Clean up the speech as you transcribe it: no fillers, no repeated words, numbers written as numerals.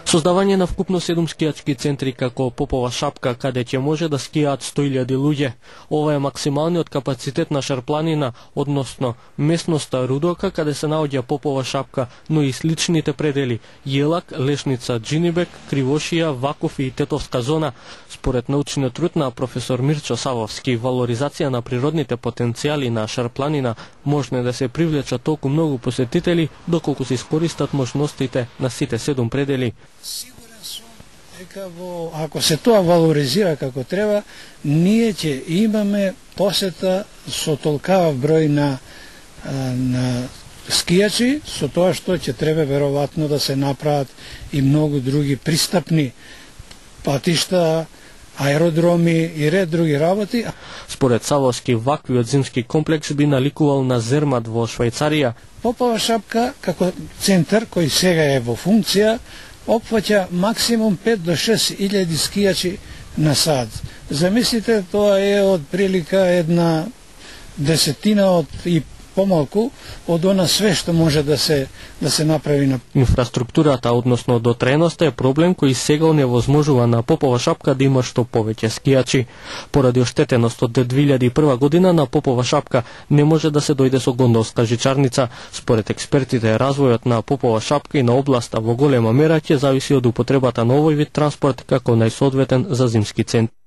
Создавање на вкупно 7 скијачки центри како Попова шапка, каде ќе може да скијаат 100.000 луѓе. Ова е максималниот капацитет на Шарпланина, односно местноста Рудока, каде се наоѓа Попова шапка, но и сличните предели Јелак, Лешница, Джинибек, Кривошија, Ваков и Тетовска зона. Според научниот труд на професор Мирчо Савовски, валоризација на природните потенцијали на Шарпланина можно е да се привлечат толку многу посетители, доколку се искористат можностите на сите 7 предели. Сигурен сум дека ако се тоа валоризира како треба, ние ќе имаме посета со толкава број на скијачи, со тоа што ќе треба веројатно да се направат и многу други пристапни патишта, аеродроми и ред други работи. Според Савовски, ваквиот зимски комплекс би наликувал на Зермат во Швајцарија. Попова шапка како центар кој сега е во функција опфаќа максимум 5 до 6 илјади скијачи на сад. Замислите, тоа е од прилика една десетина од и помалку од она све што може да се направи на инфраструктурата, односно дотреността е проблем кој сега оневозможува на Попова шапка да има што повеќе скијачи. Поради оштетеност од 2001 година на Попова шапка не може да се дојде со гондолска жичарница. Според експертите, развојот на Попова шапка и на областа во голема мера ќе зависи од употребата на овој вид транспорт како најсоодветен за зимски центар.